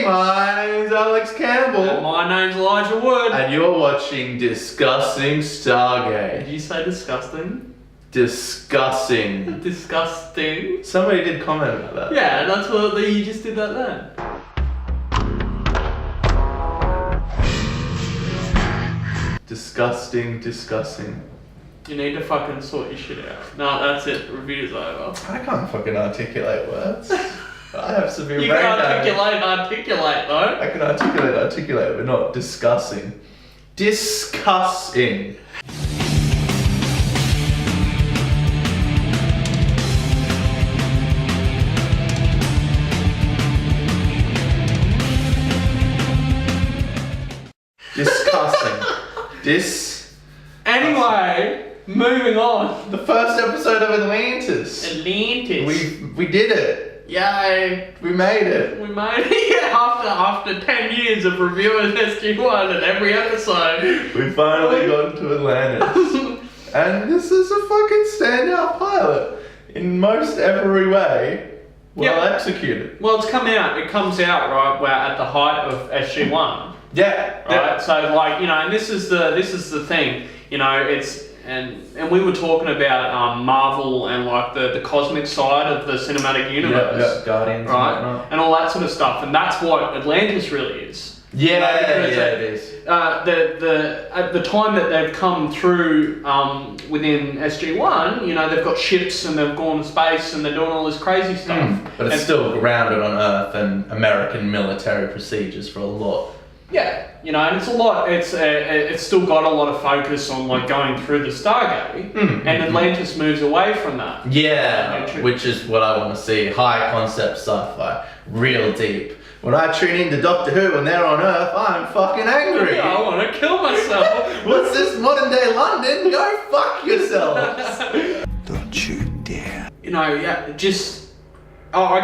My name's Alex Campbell. And my name's Elijah Wood. And you're watching Discussing Stargate. Did you say disgusting? Discussing. Disgusting. Somebody did comment about that. Yeah, that's what you just did that then. Discussing. You need to fucking sort your shit out. No, that's it. Review's over. I can't fucking articulate words. I have severe You brain can damage. articulate though. I can articulate, but not discussing. Discussing. Discussing. Anyway, moving on. The first episode of Atlantis. Atlantis. We did it. Yay. We made it. We made it. Yeah, after 10 years of reviewing SG1 and every episode. We finally got to Atlantis. And this is a fucking standout pilot. In most every way, well executed. Well, it comes out, right, we're at the height of SG1. Yeah. Right? Yeah. So, like, you know, and this is the thing, you know, it's, and we were talking about Marvel and, like, the cosmic side of the cinematic universe. Yeah, Guardians right? And all that sort of stuff. And that's what Atlantis really is. Yeah, it is. At the time that they've come through within SG1, you know, they've got ships and they've gone to space and they're doing all this crazy stuff. But it's still grounded on Earth and American military procedures for a lot. Yeah, you know, and it's a lot. It's still got a lot of focus on, like, going through the Stargate, and Atlantis moves away from that. Yeah, which is what I want to see. High concept sci-fi, real deep. When I tune into Doctor Who and they're on Earth, I'm fucking angry. Yeah, I want to kill myself. What's this modern day London? Go fuck yourselves. Don't you dare. You know, yeah, just I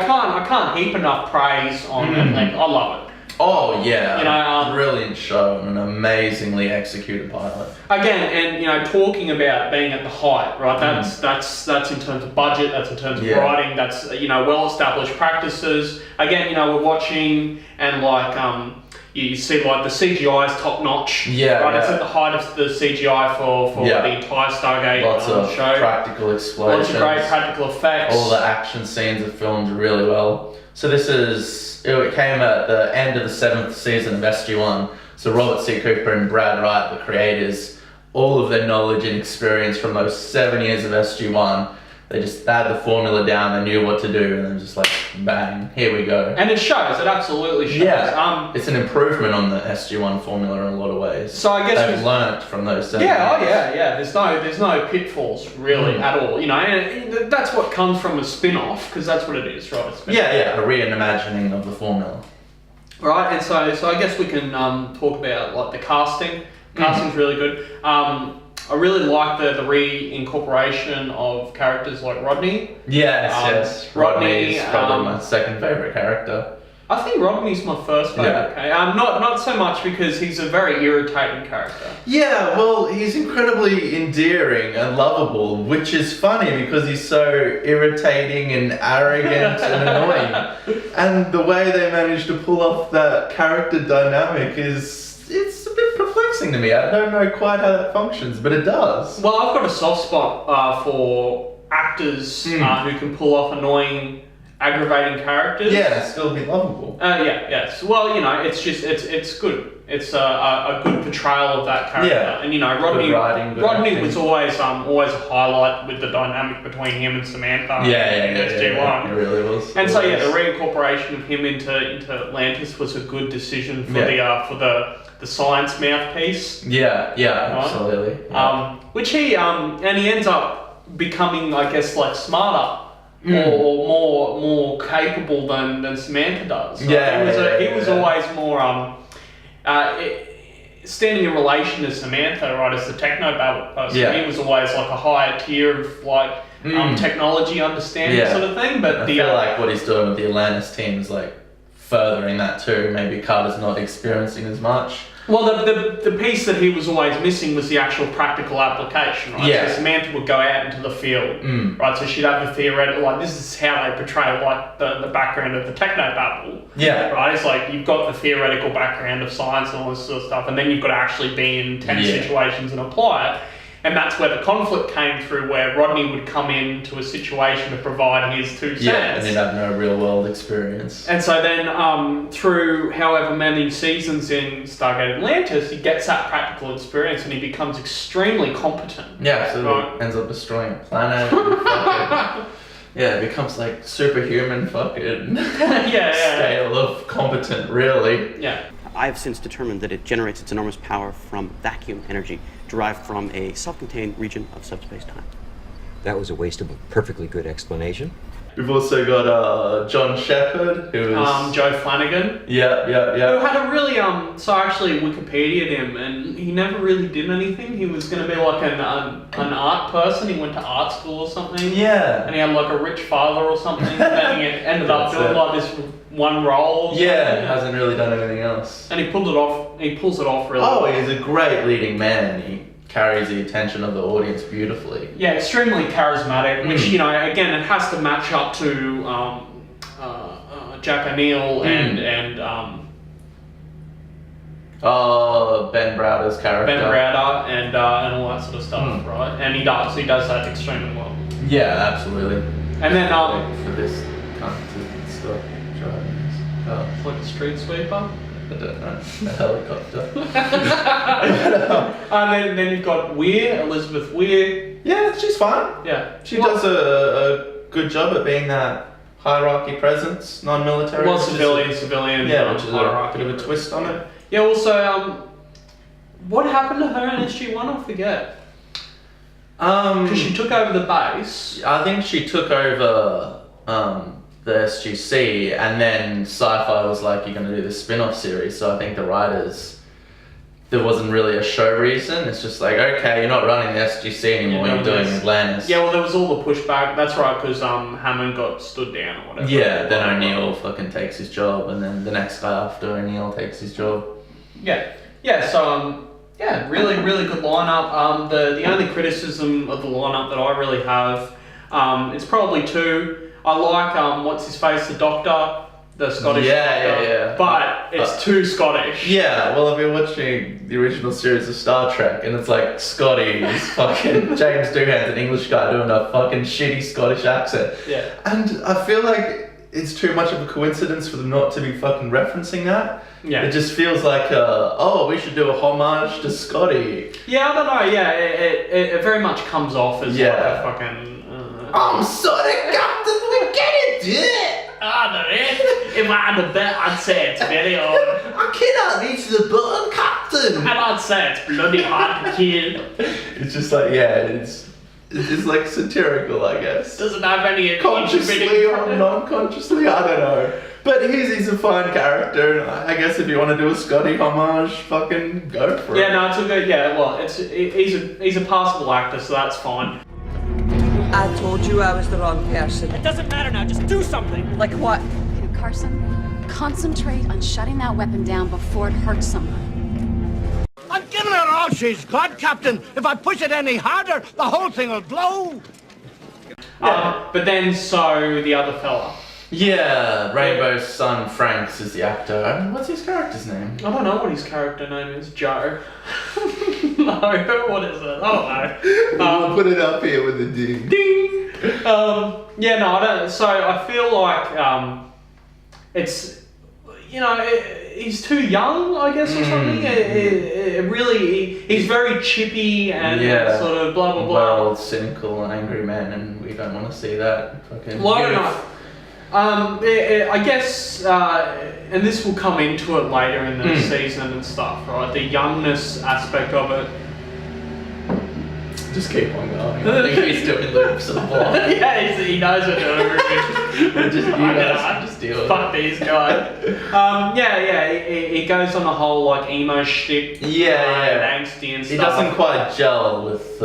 can't heap enough praise on it. Like, I love it. Oh yeah, you know, brilliant show and an amazingly executed pilot. Again, and you know, talking about being at the height, right? That's in terms of budget. That's in terms of writing. That's, you know, well-established practices. Again, you know, we're watching and, like, you see, like, the CGI is top notch. Yeah, right. Yeah. It's at the height of the CGI for the entire Stargate Lots of show. Practical explosions. Lots of great practical effects. All the action scenes are filmed really well. So it came at the end of the 7th season of SG1. So Robert C. Cooper and Brad Wright, the creators, all of their knowledge and experience from those 7 years of SG1, they had the formula down, they knew what to do, and then just like, bang, here we go. And it shows, it absolutely shows. Yeah, it's an improvement on the SG1 formula in a lot of ways. So I guess they've learnt from those 7 years. Yeah. There's no pitfalls really at all. You know, and that's what comes from a spin-off, because that's what it is, right? A a reimagining of the formula. Right, and so I guess we can talk about, like, the casting. Casting's really good. I really like the reincorporation of characters like Rodney. Yes. Rodney is probably my second favourite character. I think Rodney's my first favourite. Yeah. Not so much because he's a very irritating character. Yeah, well, he's incredibly endearing and lovable, which is funny because he's so irritating and arrogant and annoying. And the way they managed to pull off that character dynamic it's a bit perplexing to me. I don't know quite how that functions, but it does. Well, I've got a soft spot for actors who can pull off annoying, aggravating characters. Yeah, still be lovable. Yes. Well, you know, it's just it's good. It's a good portrayal of that character. Yeah. And, you know, Rodney was always a highlight with the dynamic between him and Samantha. in SG1. Yeah, it really was. And so the reincorporation of him into Atlantis was a good decision for the science mouthpiece. Yeah, right? Absolutely. Yeah. Which he ends up becoming, I guess, like, smarter. Or more capable than Samantha does. So he was always more standing in relation to Samantha, right, as the techno person. Yeah. He was always like a higher tier of, like, technology understanding sort of thing. But I feel like what he's doing with the Atlantis team is like furthering that too. Maybe Carter's not experiencing as much. Well, the piece that he was always missing was the actual practical application, right? Yeah. So Samantha would go out into the field, right? So she'd have the theoretical, like, this is how they portray, like, the background of the technobabble. Yeah. Right? It's like, you've got the theoretical background of science and all this sort of stuff, and then you've got to actually be in tense situations and apply it. And that's where the conflict came through, where Rodney would come into a situation to provide his 2 cents. Yeah, and he'd have no real world experience. And so then, through however many seasons in Stargate Atlantis, he gets that practical experience and he becomes extremely competent. Yeah, so ends up destroying a planet. Yeah, it becomes like superhuman fucking scale of competent, really. Yeah. I have since determined that it generates its enormous power from vacuum energy derived from a self-contained region of subspace-time. That was a waste of a perfectly good explanation. We've also got John Sheppard, who is... Joe Flanigan. Yeah. Who had a really, so I actually Wikipedia'd him, and he never really did anything. He was going to be like an art person. He went to art school or something. Yeah. And he had like a rich father or something, and he ended up doing like this one role. Yeah, hasn't really done anything else. And he pulls it off really Oh, well. he's a great leading man. He carries the attention of the audience beautifully. Yeah, extremely charismatic, which, you know, again, it has to match up to Jack O'Neill and Ben Browder's character. Ben Browder and all that sort of stuff, right? And he does that extremely well. Yeah, absolutely. And then for this kind of stuff, like a street sweeper. I don't know, a helicopter. And then you've got Elizabeth Weir. Yeah, she's fine. Yeah, She does a good job at being that hierarchy presence, non-military. Well, civilian. Yeah, which is a hierarchy. bit of a twist on it. Yeah. Also, what happened to her in SG-1? I forget. Because she took over the base. I think she took over the SGC, and then Sci-Fi was like, you're going to do this spin-off series. So I think the writers, there wasn't really a show reason. It's just like, okay, you're not running the SGC anymore, you're doing Atlantis. Yeah, well, there was all the pushback. That's right, because Hammond got stood down or whatever. Yeah, then O'Neill fucking takes his job, and then the next guy after O'Neill takes his job. Yeah, so, yeah, really, really good lineup. The only criticism of the lineup that I really have, it's probably 2. I like, what's his face, the Doctor, the Scottish Doctor. Yeah. But it's too Scottish. Yeah, well, I've been watching the original series of Star Trek, and it's like Scotty is fucking James Doohan's an English guy doing a fucking shitty Scottish accent. Yeah. And I feel like it's too much of a coincidence for them not to be fucking referencing that. Yeah. It just feels like, we should do a homage to Scotty. Yeah, I don't know, yeah, it very much comes off as like a fucking... I'm sorry, Captain, we get it, yeah. I don't know. If I had a bet, I'd say it's very hard. I cannot reach the button, Captain. And I'd say it's bloody hard to kill. It's just like, it's like satirical, I guess. Doesn't have any consciously or non-consciously, I don't know. But he's a fine character, and I guess if you want to do a Scotty homage, fucking go for it. Yeah, no, it's a good. Yeah, well, he's a passable actor, so that's fine. I told you I was the wrong person. It doesn't matter now, just do something! Like what? Okay, Carson, concentrate on shutting that weapon down before it hurts someone. I'm giving her all she's got, Captain. If I push it any harder, the whole thing will blow. But then, so the other fella. Yeah, Rainbow's son Franks is the actor. I mean, what's his character's name? I don't know what his character name is. Joe. No, what is it? I don't know. We'll put it up here with a ding. Ding! Yeah, no, I don't. So I feel like it's, you know, he's too young, I guess, or something. It really, he's very chippy and sort of blah blah blah. Well, cynical and angry man, and we don't want to see that. Fucking. Well, I don't know. I guess, and this will come into it later in the season and stuff, right? The youngness aspect of it. Just keep on going. I think he's doing loops of the plot. Yeah, he knows what to do. just deal with Fuck these guys. He goes on the whole like emo shtick. Yeah. And angsty and stuff. He doesn't quite gel with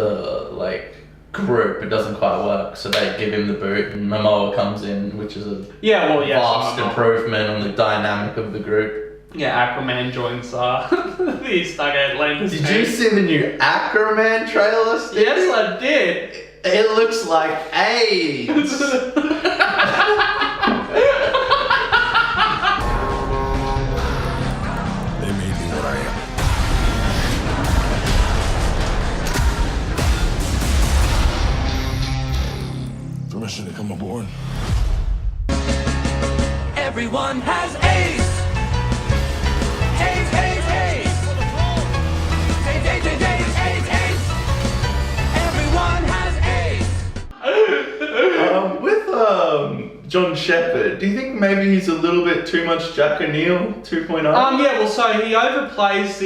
group, it doesn't quite work. So they give him the boot, and Momoa comes in, which is a vast improvement on the dynamic of the group. Yeah, Aquaman joins the Stargate Atlantis. Did you see the new Aquaman trailer, Steve? Yes, I did. It looks like AIDS. They made me what I am. Permission to come aboard? Everyone has AIDS! AIDS, AIDS, AIDS! AIDS, AIDS, AIDS, AIDS, AIDS, AIDS! Everyone has AIDS! With John Sheppard, do you think maybe he's a little bit too much Jack O'Neill 2.0? Yeah, well, so he overplays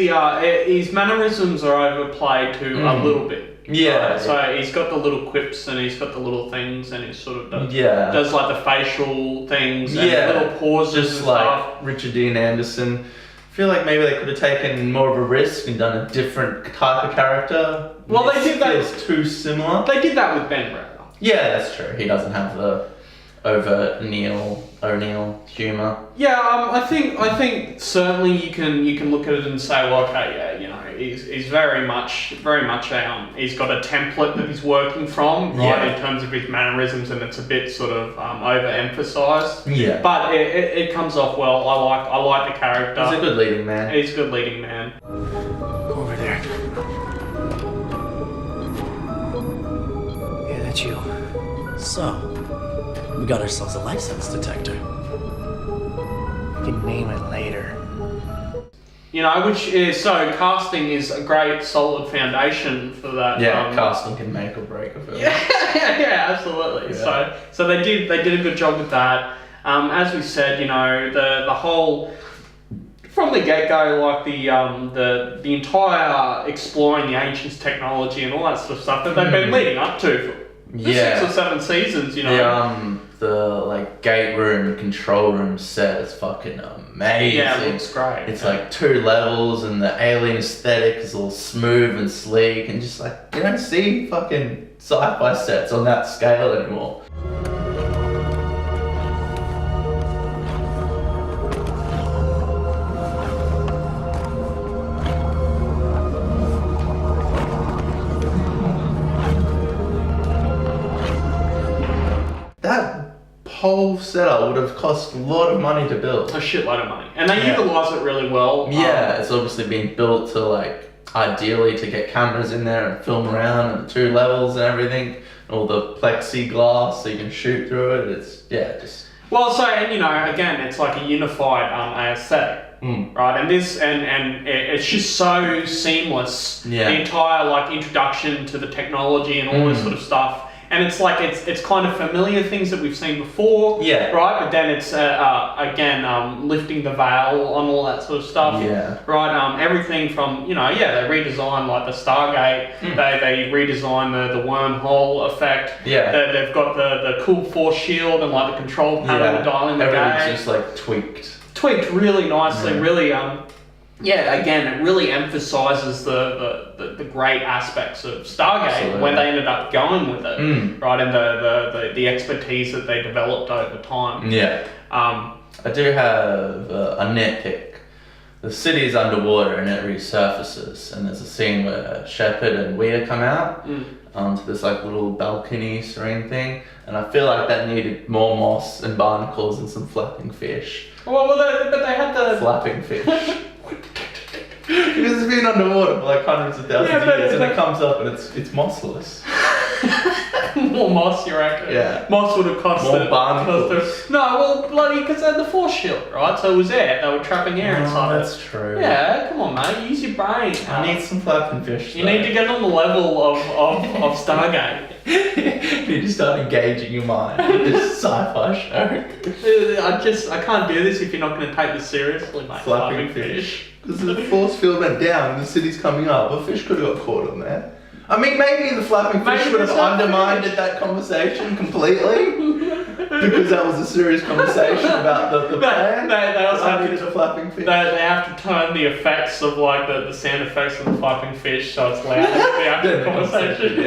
his mannerisms are overplayed to a little bit. Yeah. Right? So he's got the little quips and he's got the little things and he sort of does, does like the facial things and little pauses just and like stuff. Richard Dean Anderson. I feel like maybe they could have taken more of a risk and done a different type of character. Well, they did that. Feels too similar. They did that with Ben Browder. Yeah, that's true. He doesn't have the over O'Neill humour. Yeah, I think certainly you can look at it and say, well, okay, yeah, you know, he's very much he's got a template that he's working from, right, in terms of his mannerisms, and it's a bit sort of overemphasized. Yeah, but it comes off well. I like the character. He's a good leading man. He's a good leading man. Over there. Yeah, that's you. So, we got ourselves a license detector. You can name it later. You know, which is, so casting is a great solid foundation for that. Yeah, casting can make or break a film. Yeah, absolutely. Yeah. So they did a good job with that. As we said, you know, the whole from the get-go, like the entire exploring the ancients technology and all that sort of stuff that they've been leading up to for 6 or 7 seasons, you know. The like gate room, control room set is fucking amazing. Yeah, it looks great. It's like 2 levels, and the alien aesthetic is all smooth and sleek, and just like you don't see fucking sci-fi sets on that scale anymore. That whole setup would have cost a lot of money to build. A shitload of money. And they utilise it really well. Yeah, it's obviously been built to like, ideally to get cameras in there and film around, and the 2 levels and everything, and all the plexiglass so you can shoot through it. It's, just... Well, so, and you know, again, it's like a unified aesthetic. Right, and it's just so seamless. Yeah. The entire like introduction to the technology and all this sort of stuff. And it's like, it's kind of familiar things that we've seen before, right? But then it's, again, lifting the veil on all that sort of stuff, right? Everything from, you know, they redesigned like the Stargate, they redesigned the wormhole effect, they've got the cool force shield and like the control panel dialing the everything's just like tweaked really nicely, really, again, it really emphasises the great aspects of Stargate when they ended up going with it, right, and the expertise that they developed over time. Yeah. I do have a nitpick. The city is underwater and it resurfaces, and there's a scene where Sheppard and Weir come out onto this like little balcony serene thing, and I feel like that needed more moss and barnacles and some flapping fish. Well, but they had the flapping fish. Because it's been underwater for like hundreds of thousands of years, and it comes up and it's mossless. More moss, you reckon? Yeah. Moss would have cost more barnacles. No, well, bloody, because they had the force shield, right? So it was air. They were trapping air inside. That's true. Yeah, come on, mate. Use your brain. I need some flapping fish. You need to get on the level of Stargate. You need to start engaging your mind with this sci-fi show. I can't do this if you're not going to take this seriously, mate. Flapping fish. Because the force field went down and the city's coming up. A fish could have got caught on there. I mean, maybe the flapping fish would have undermined that conversation completely. Because that was a serious conversation about the plan. They also have to flapping fish. They have to turn the effects of like the sound effects of the flapping fish so it's loud at the actual conversation.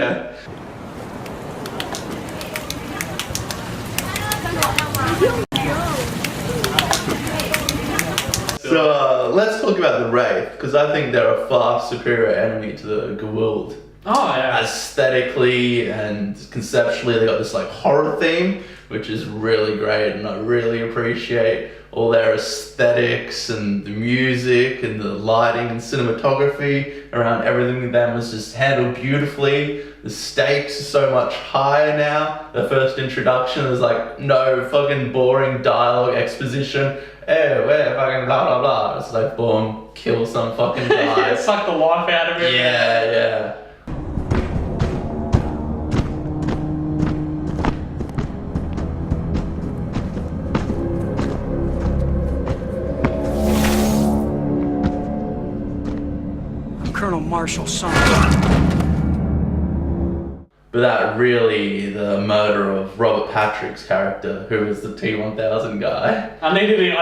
So let's talk about the Wraith, because I think they're a far superior enemy to the Goa'uld. Oh yeah. Aesthetically and conceptually, they got this like horror theme, which is really great, and I really appreciate all their aesthetics and the music and the lighting and cinematography around everything with them was just handled beautifully. The stakes are so much higher now. The first introduction is like no fucking boring dialogue exposition. Hey, where fucking blah blah blah. It's like boom, kill some fucking guy. Suck the life out of it. Yeah. Colonel Marshall Sumner. But that really, the murder of Robert Patrick's character, who was the T-1000 guy. I needed him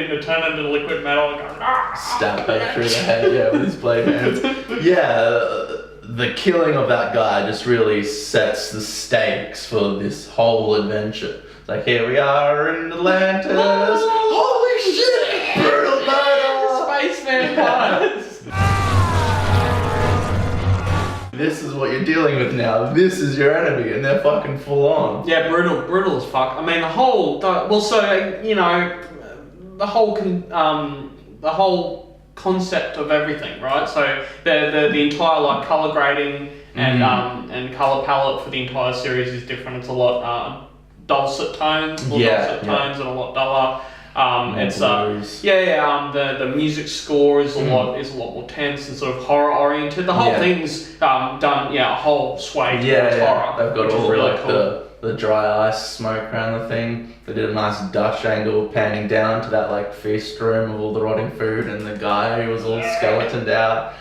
to turn into liquid metal and go, Stab back through the head, yeah, with his blade hands. Yeah, the killing of that guy just really sets the stakes for this whole adventure. It's like, here we are in Atlantis. Holy shit! Brutal murder! Spaceman parts! This is what you're dealing with now. This is your enemy, and they're fucking full on. Yeah, brutal as fuck. I mean, the whole concept of everything, right? So the entire like color grading and color palette for the entire series is different. It's a lot dulcet tones, and a lot duller. The music score is a lot more tense and sort of horror oriented. The whole thing's done a whole sway towards horror. They've got all really like cool. the dry ice smoke around the thing. They did a nice Dutch angle panning down to that like feast room of all the rotting food and the guy who was all skeletoned out.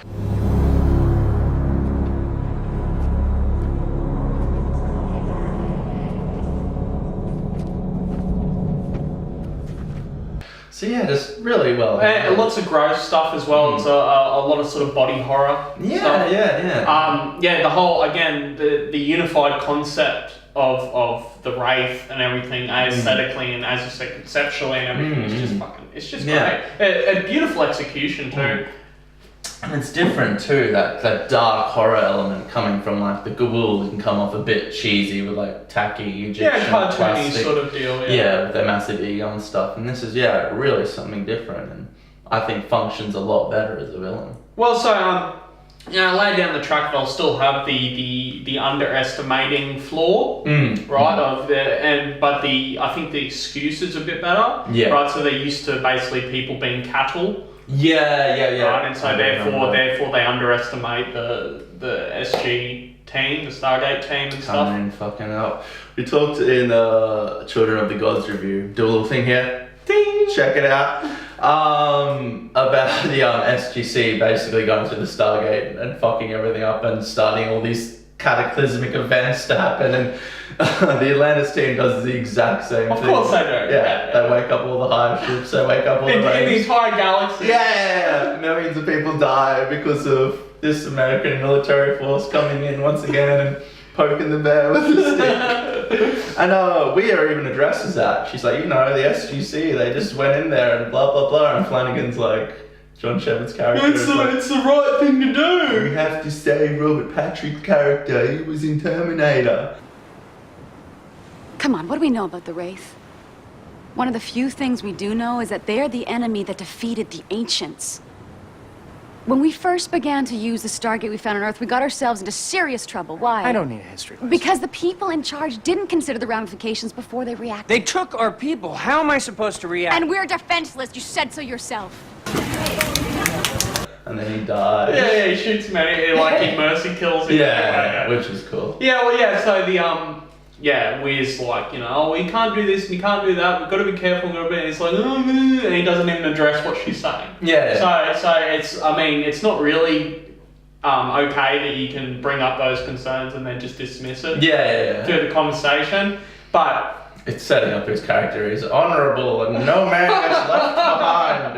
So yeah, just really well. And lots of gross stuff as well. It's a lot of sort of body horror stuff. The whole, again, the unified concept of the Wraith and everything aesthetically and as you said conceptually and everything it's just great. A beautiful execution too. And it's different too, that dark horror element coming from like the Goa'uld can come off a bit cheesy with like tacky Egyptian cartoony plastic. sort of deal. With their massive ego and stuff. And this is really something different, and I think functions a lot better as a villain. Well, so I laid down the track, but I'll still have the underestimating flaw, right? I think the excuse is a bit better, right? So they're used to basically people being cattle. Right, and so therefore they underestimate the SG team, the Stargate team and stuff. Coming fucking up. We talked in Children of the Gods review. Do a little thing here. Ding! Check it out. About the SGC basically going through the Stargate and fucking everything up and starting all these cataclysmic events to happen, and the Atlantis team does the exact same thing. Of course they do. They wake up all the hive ships, they wake up all the the entire galaxy. Millions of people die because of this American military force coming in once again and poking the bear with a stick. And Weir even addresses that. She's like, the SGC, they just went in there and blah blah blah, and Flanigan's like, John Sheppard's character. It's the right thing to do. We have to save Robert Patrick's character. He was in Terminator. Come on, what do we know about the Wraith? One of the few things we do know is that they're the enemy that defeated the Ancients. When we first began to use the Stargate we found on Earth, we got ourselves into serious trouble. Why? I don't need a history lesson. Because the people in charge didn't consider the ramifications before they reacted. They took our people. How am I supposed to react? And we're defenseless. You said so yourself. And then he dies. Yeah, he shoots him and he mercy kills him. Which is cool. So Weir's like, you can't do this and you can't do that. We've got to be careful. And he's like, and he doesn't even address what she's saying. So it's not really okay that you can bring up those concerns and then just dismiss it. Through the conversation, but it's setting up his character. He's honourable and no man gets left behind.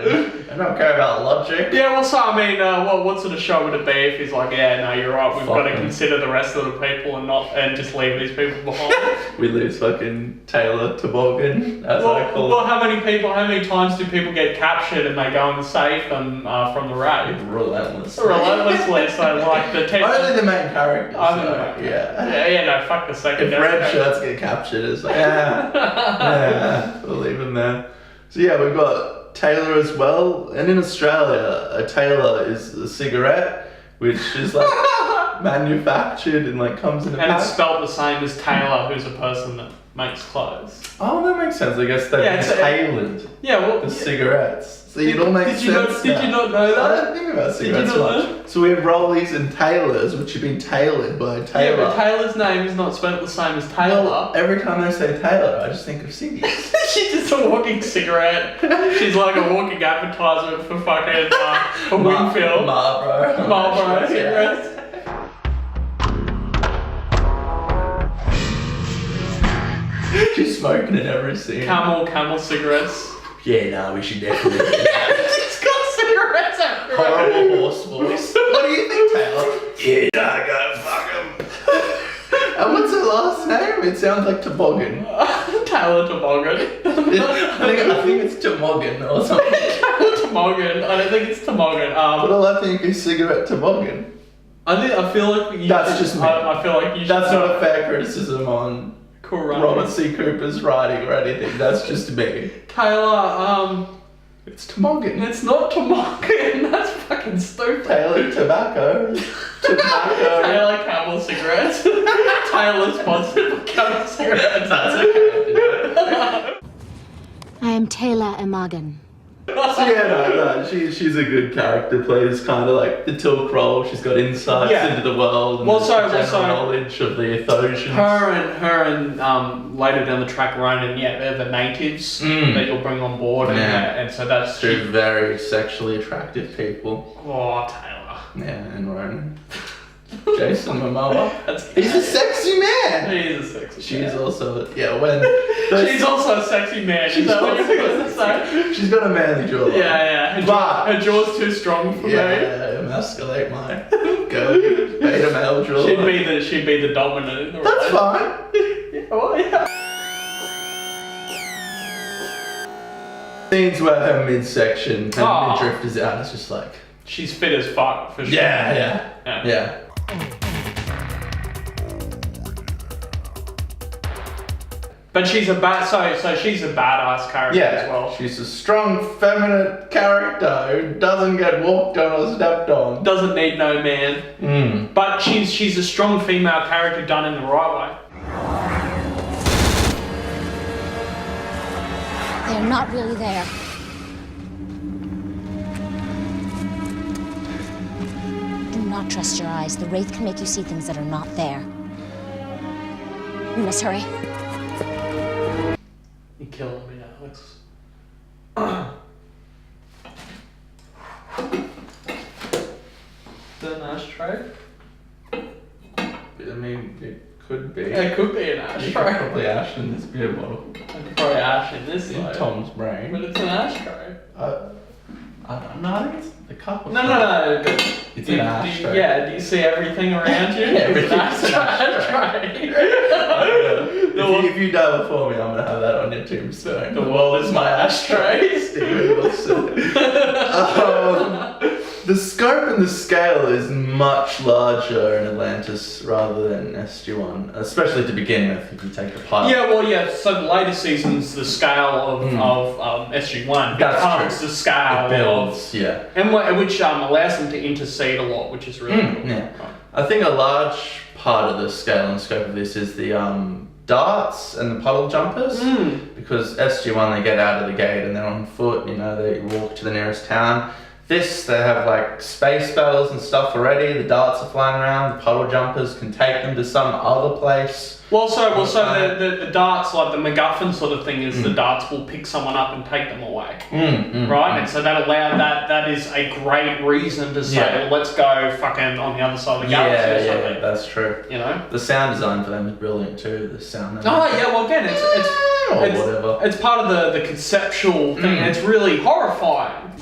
don't care about logic. Yeah, well, so I mean, what sort of show would it be if he's like, yeah, no, you're right, we've got to consider the rest of the people and just leave these people behind. We lose fucking Taylor Toboggan, as I call well, it. how many times do people get captured and they go and save them from the Wraith? Relentlessly. Relentlessly, so like the Only the main characters. No, fuck the second. If red shirts get captured, it's like, yeah, we'll leave them there. So yeah, we've got Taylor as well, and in Australia, a Taylor is a cigarette, which is like manufactured and like comes in a pack. And it's spelled the same as Taylor, who's a person that makes clothes. Oh, that makes sense. I guess they're tailored. Yeah, well, the cigarettes. So it all makes sense. Did you not know that? I don't think about cigarettes much. So we have Rollies and Taylors, which have been tailored by Taylor. Yeah, but Taylor's name is not spelled the same as Taylor. Well, every time I say Taylor, I just think of ciggies. She's just a walking cigarette. She's like a walking advertisement for fucking for Winfield. Marlboro cigarettes. She's smoking in every scene. Camel cigarettes. Yeah, no, we should definitely do that. She's got cigarettes everywhere. Horrible horse voice. What do you think, Taylor? Yeah, I gotta fuck him. And what's her last name? It sounds like Toboggan. Taylor Toboggan. I think it's Toboggan or something. Taylor Toboggan. I don't think it's Toboggan. But all I think is cigarette Toboggan. I feel like that's just me. I feel like you should. That's not a fair criticism on Robert C. Cooper's writing or anything. That's just me. Taylor, it's Toboggan. It's not Toboggan. That's fucking stupid. Taylor Tobacco. Taylor Camel cigarettes. Taylor sponsored by Camel cigarettes. That's okay. I am Taylor Emagan. So no, she's a good character. Plays kind of like the Tilk role. She's got insights into the world and general knowledge of the Athosians. Her and later down the track, Ronan, they're the natives that you'll bring on board, and so that's two very sexually attractive people. Oh, Taylor. Yeah, and Ronan. Jason Momoa. He's a sexy man. He's a sexy man. She's also, she's also a sexy man. She's got a manly jawline. Yeah. Her jaw's too strong for me. Yeah, emasculate my girl. Beta male jawline. She'd be the dominant. That's fine. Scenes where her midsection and midriff is out. It's just like she's fit as fuck for sure. Yeah. But she's she's a badass character as well. She's a strong, feminine character who doesn't get walked on or stepped on. Doesn't need no man. But she's a strong female character done in the right way. They're not really there. Do not trust your eyes. The Wraith can make you see things that are not there. We must hurry. You're killing me, Alex. Is that an ashtray? I mean, it could be. It could be an ashtray. Probably ash in this beer bottle. Probably ash in this in Tom's brain. But it's an ashtray. I don't know. I think it's the cup. No. It's an ashtray. Do you see everything around you? Everything's an ashtray. If you die before me, I'm gonna have that on your tombstone. The world is my ashtray. Stephen Wilson. The scope and the scale is much larger in Atlantis rather than SG-1, especially to begin with if you take the pilot. So the later seasons, the scale of SG-1 becomes the scale it builds, and which allows them to intercede a lot, which is really cool. Yeah. I think a large part of the scale and scope of this is the darts and the puddle jumpers, because SG-1 they get out of the gate and they're on foot, they walk to the nearest town. This, they have like space battles and stuff already, the darts are flying around, the puddle jumpers can take them to some other place. The darts, like the MacGuffin sort of thing is the darts will pick someone up and take them away. Right? And so that is a great reason to say, let's go fucking on the other side of the galaxy or something. That's true. The sound design for them is brilliant too, the sound. Again, it's part of the conceptual thing, and it's really horrifying.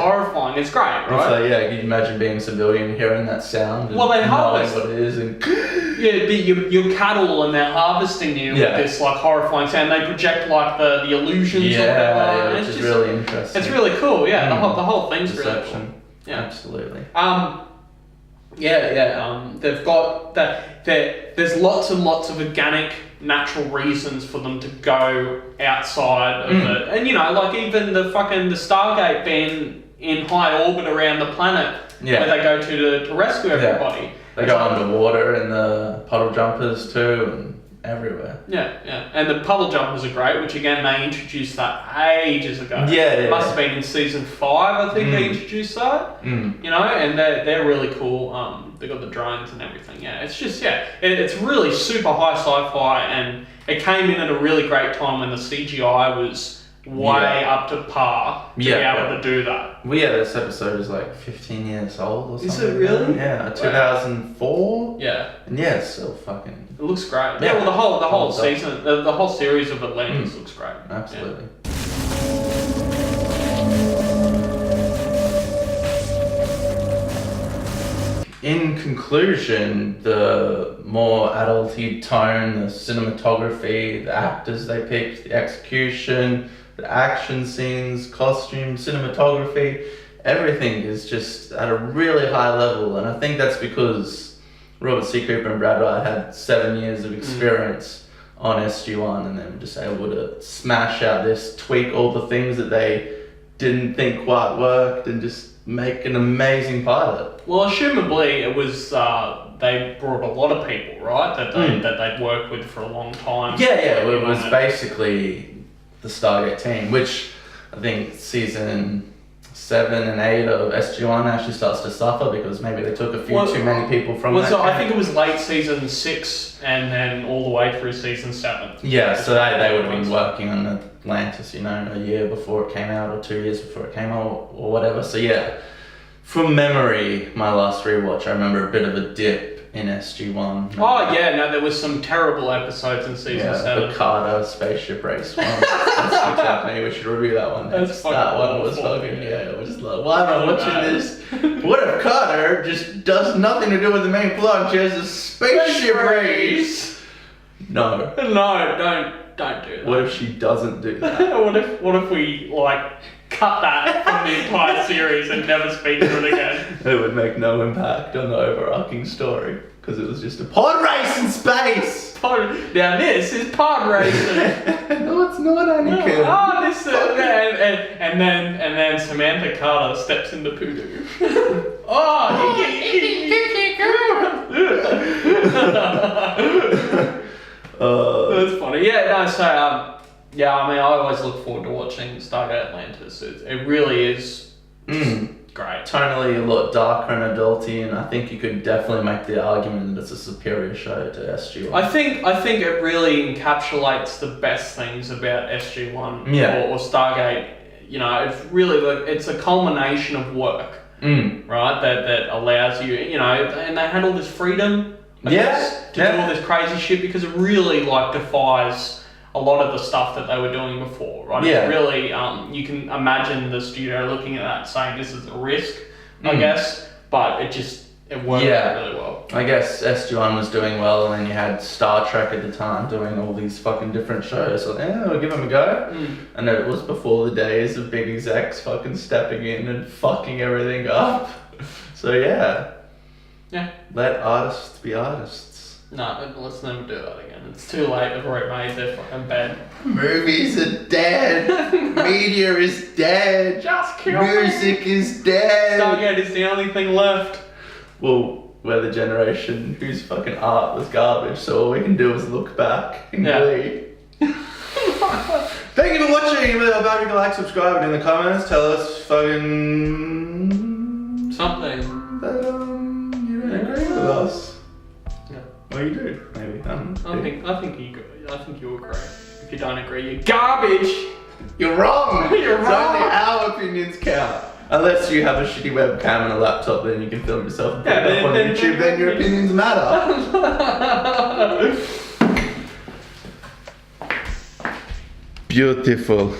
horrifying. It's great, right? It's like, yeah, can you imagine being a civilian hearing that sound and Well, they knowing harvest. what it is and Yeah, but your cattle and they're harvesting you with this like horrifying sound. They project like the illusions or whatever. which is really interesting. It's really cool, yeah. The whole thing's Deception. really cool. Yeah. Absolutely. They've got that. There's lots and lots of organic, natural reasons for them to go outside of it, and like even the Stargate being in high orbit around the planet, where they go to rescue everybody. They go underwater in the puddle jumpers too, and everywhere. Yeah, and the puddle jumpers are great, which again they introduced that ages ago. It must have been in season 5, I think they introduced that. And they're really cool. They got the drones and everything. Yeah, it's just it's really super high sci-fi, and it came in at a really great time when the CGI was way up to par to be able to do that. Well, this episode is like 15 years old or something. Is it really? Yeah, 2004. Yeah. And it's still fucking. It looks great. Yeah, well, the whole season, the whole series of Atlantis looks great. Absolutely. In conclusion, the more adulty tone, the cinematography, the actors they picked, the execution, the action scenes, costume, cinematography, everything is just at a really high level. And I think that's because Robert C. Cooper and Brad Wright had 7 years of experience on SG-1, and they were just able to smash out this, tweak all the things that they didn't think quite worked, and just make an amazing pilot. Well, assumably it was they brought a lot of people, right? That they'd worked with for a long time. It was basically the Stargate team, which I think season 7 and 8 of SG-1 actually starts to suffer because maybe they took a few too many people from that. I think it was late season 6 and then all the way through season 7. Yeah, so they would have been working on Atlantis, a year before it came out or 2 years before it came out or whatever. So from memory, my last rewatch, I remember a bit of a dip in SG-1. There was some terrible episodes in season 7. The Carter spaceship race one. We should review that one. That one was fucking, it was just like, why am I watching this? What if Carter just does nothing to do with the main plot? She has a spaceship race. No, don't do that. What if she doesn't do that? what if we cut that from the entire series and never speak to it again? It would make no impact on the overarching story because it was just a pod race in space. Now this is pod racing. No, it's not, Anakin. And then Samantha Carter steps into poodoo. That's funny. I always look forward to watching Stargate Atlantis. It really is great. Tonally a lot darker and adulty, and I think you could definitely make the argument that it's a superior show to SG-1. I think it really encapsulates the best things about SG-1 or Stargate. It's really it's a culmination of work, right? That allows you, and they had all this freedom, I guess, to do all this crazy shit because it really defies a lot of the stuff that they were doing before, right? It's really, you can imagine the studio looking at that saying this is a risk, I guess, but it worked really well. I guess SG-1 was doing well, and then you had Star Trek at the time doing all these fucking different shows. So we'll give them a go. And it was before the days of big execs fucking stepping in and fucking everything up. So let artists be artists. No, let's never do that again. It's too late. They've already made their fucking bed. Movies are dead. Media is dead. Just kill Music is dead. Stargate is the only thing left. Well, we're the generation whose fucking art was garbage, so all we can do is look back and glee. Thank you for watching. About you can like, subscribe, and in the comments tell us fucking something that you don't agree with us. Well, you do, maybe. I think you agree. If you don't agree, you're garbage. You're wrong. It's only our opinions count. Unless you have a shitty webcam and a laptop, then you can film yourself and put it up on YouTube. Then your opinions matter. Beautiful.